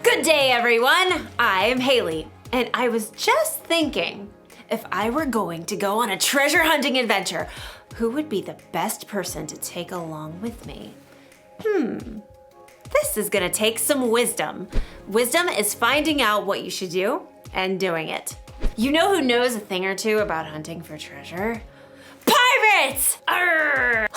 Good day, everyone. I'm Haley, and I was just thinking, if I were going to go on a treasure hunting adventure, who would be the best person to take along with me? This is gonna take some wisdom. Wisdom is finding out what you should do and doing it. You know who knows a thing or two about hunting for treasure? Pirates! Arr!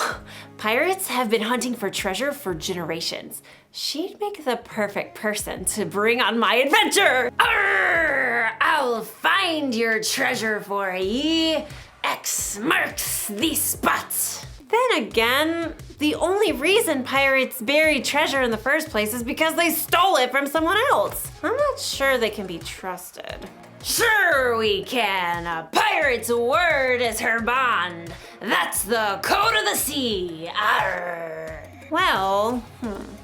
Pirates have been hunting for treasure for generations. She'd make the perfect person to bring on my adventure. Arr! I'll find your treasure for ye. X marks the spot. Then again, the only reason pirates bury treasure in the first place is because they stole it from someone else. I'm not sure they can be trusted. Sure we can. A pirate's word is her bond. That's the code of the sea. Arr. Well,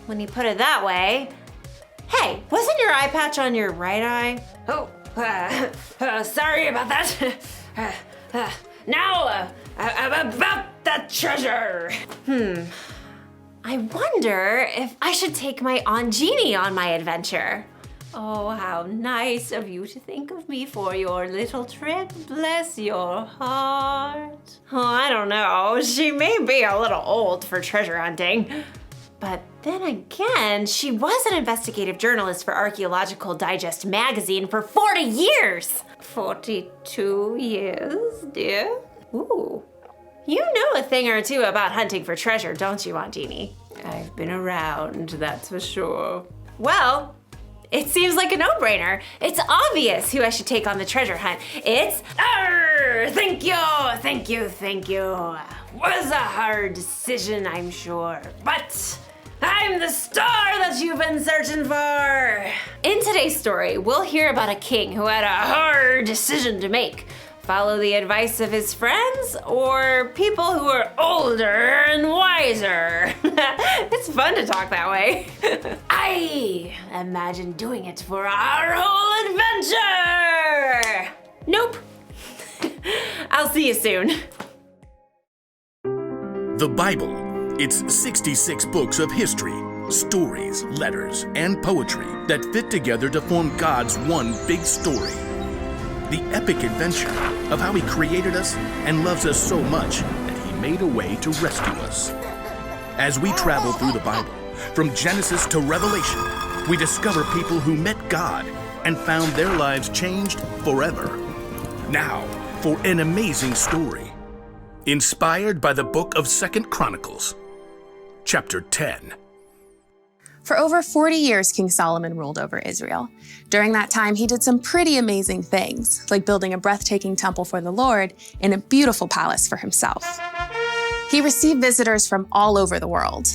when you put it that way. Hey, wasn't your eye patch on your right eye? Oh, sorry about that. Now, about that treasure. I wonder if I should take my Aunt Jeannie on my adventure. Oh, how nice of you to think of me for your little trip. Bless your heart. Oh, I don't know. She may be a little old for treasure hunting, but Then again, she was an investigative journalist for Archaeological Digest magazine for 40 years. 42 years, dear? Ooh. You know a thing or two about hunting for treasure, don't you, Aunt Jeannie? I've been around, that's for sure. Well, it seems like a no-brainer. It's obvious who I should take on the treasure hunt. It's, thank you. Was a hard decision, I'm sure, but I'm the star that you've been searching for. In today's story, we'll hear about a king who had a hard decision to make. Follow the advice of his friends or people who are older and wiser. It's fun to talk that way. I imagine doing it for our whole adventure. Nope. I'll see you soon. The Bible. It's 66 books of history, stories, letters, and poetry that fit together to form God's one big story. The epic adventure of how He created us and loves us so much that He made a way to rescue us. As we travel through the Bible, from Genesis to Revelation, we discover people who met God and found their lives changed forever. Now, for an amazing story, inspired by the book of 2 Chronicles, chapter 10. For over 40 years, King Solomon ruled over Israel. During that time, he did some pretty amazing things, like building a breathtaking temple for the Lord and a beautiful palace for himself. He received visitors from all over the world.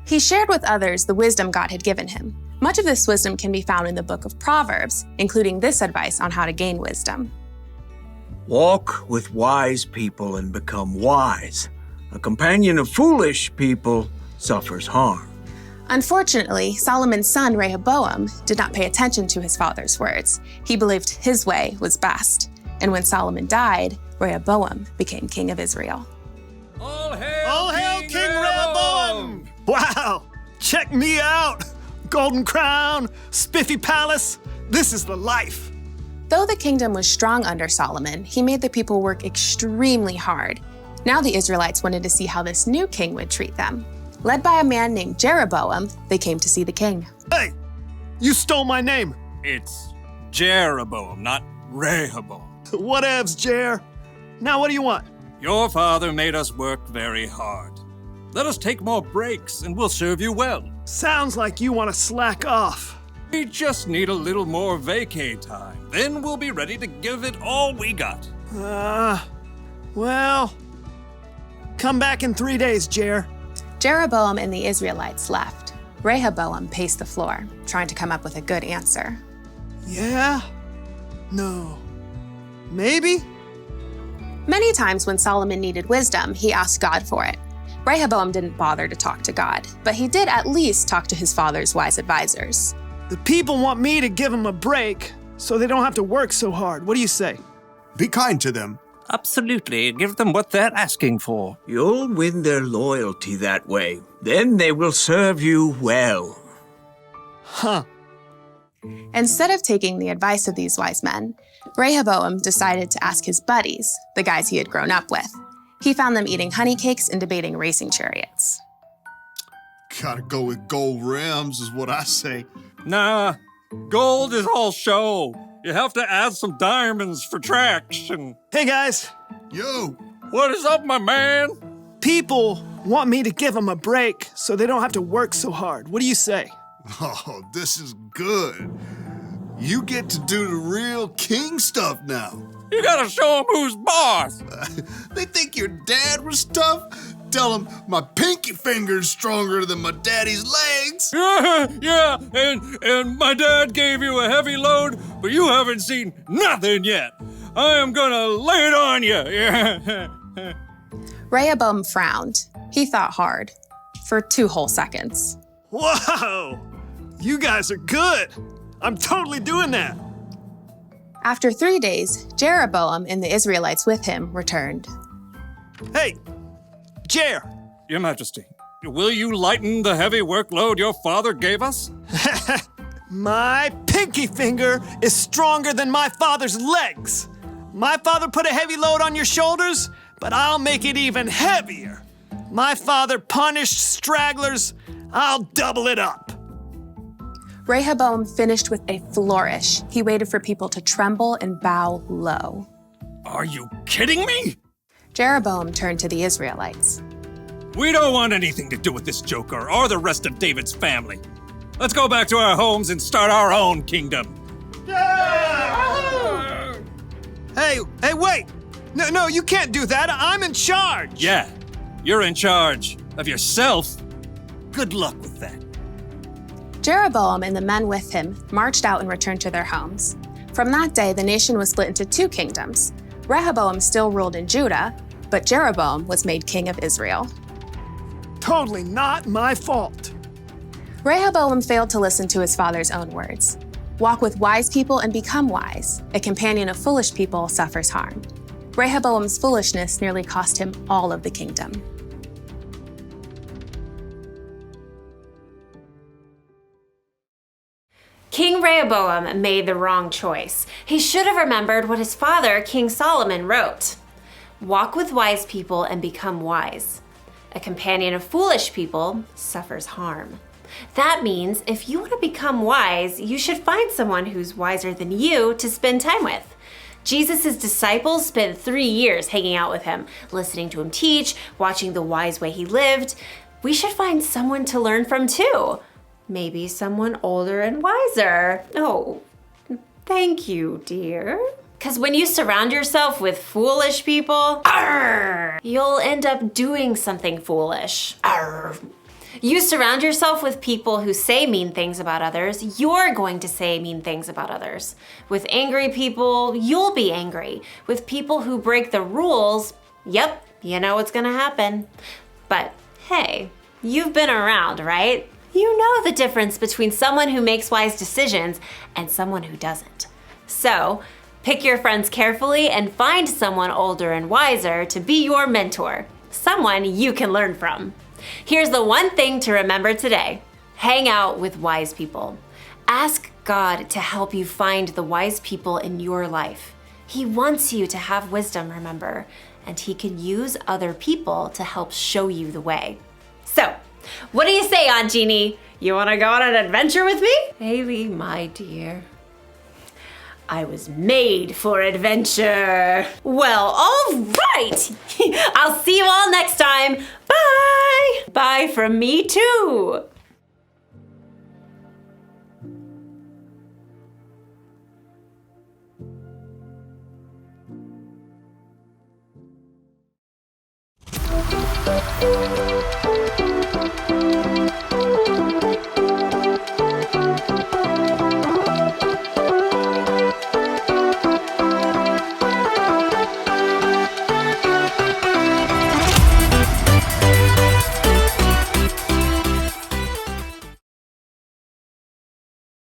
He shared with others the wisdom God had given him. Much of this wisdom can be found in the book of Proverbs, including this advice on how to gain wisdom. Walk with wise people and become wise. A companion of foolish people suffers harm. Unfortunately, Solomon's son Rehoboam did not pay attention to his father's words. He believed his way was best. And when Solomon died, Rehoboam became king of Israel. All hail King Rehoboam! Wow! Check me out! Golden crown, spiffy palace. This is the life. Though the kingdom was strong under Solomon, he made the people work extremely hard. Now the Israelites wanted to see how this new king would treat them. Led by a man named Jeroboam, they came to see the king. Hey, you stole my name. It's Jeroboam, not Rehoboam. Whatevs, Jer. Now what do you want? Your father made us work very hard. Let us take more breaks and we'll serve you well. Sounds like you want to slack off. We just need a little more vacay time. Then we'll be ready to give it all we got. Well, come back in 3 days, Jer. Jeroboam and the Israelites left. Rehoboam paced the floor, trying to come up with a good answer. Yeah? No. Maybe? Many times when Solomon needed wisdom, he asked God for it. Rehoboam didn't bother to talk to God, but he did at least talk to his father's wise advisors. The people want me to give them a break so they don't have to work so hard. What do you say? Be kind to them. Absolutely. Give them what they're asking for. You'll win their loyalty that way. Then they will serve you well. Huh. Instead of taking the advice of these wise men, Rehoboam decided to ask his buddies, the guys he had grown up with. He found them eating honey cakes and debating racing chariots. Gotta go with gold rims is what I say. Nah, gold is all show. You have to add some diamonds for traction. Hey, guys. Yo, What is up, my man? People want me to give them a break so they don't have to work so hard. What do you say? oh, this is good. You get to do the real king stuff now. You gotta show them who's boss. They think your dad was tough? Tell them my pinky finger's stronger than my daddy's legs. Yeah, and my dad gave you a heavy load, but you haven't seen nothing yet. I am gonna lay it on you. Yeah. Rehoboam frowned. He thought hard. For 2 whole seconds. Whoa! You guys are good. I'm totally doing that. After 3 days, Jeroboam and the Israelites with him returned. Hey, Jer. Your Majesty, will you lighten the heavy workload your father gave us? My pinky finger is stronger than my father's legs. My father put a heavy load on your shoulders, but I'll make it even heavier. My father punished stragglers. I'll double it up. Rehoboam finished with a flourish. He waited for people to tremble and bow low. Are you kidding me? Jeroboam turned to the Israelites. We don't want anything to do with this joker or the rest of David's family. Let's go back to our homes and start our own kingdom. Hey, wait! No, you can't do that. I'm in charge. Yeah, you're in charge of yourself. Good luck with that. Jeroboam and the men with him marched out and returned to their homes. From that day, the nation was split into two kingdoms. Rehoboam still ruled in Judah, but Jeroboam was made king of Israel. Totally not my fault. Rehoboam failed to listen to his father's own words. Walk with wise people and become wise. A companion of foolish people suffers harm. Rehoboam's foolishness nearly cost him all of the kingdom. King Rehoboam made the wrong choice. He should have remembered what his father, King Solomon, wrote. Walk with wise people and become wise. A companion of foolish people suffers harm. That means if you want to become wise, you should find someone who's wiser than you to spend time with. Jesus' disciples spent 3 years hanging out with him, listening to him teach, watching the wise way he lived. We should find someone to learn from too. Maybe someone older and wiser. Oh, thank you, dear. Because when you surround yourself with foolish people, you'll end up doing something foolish. You surround yourself with people who say mean things about others, you're going to say mean things about others. With angry people, you'll be angry. With people who break the rules, yep, you know what's gonna happen. But hey, you've been around, right? You know the difference between someone who makes wise decisions and someone who doesn't. So, pick your friends carefully and find someone older and wiser to be your mentor, someone you can learn from. Here's the one thing to remember today. Hang out with wise people. Ask God to help you find the wise people in your life. He wants you to have wisdom, remember, and he can use other people to help show you the way. So, what do you say, Aunt Jeannie? You want to go on an adventure with me? Haley, my dear, I was made for adventure. Well, all right. I'll see you all next time. Bye. Bye from me too.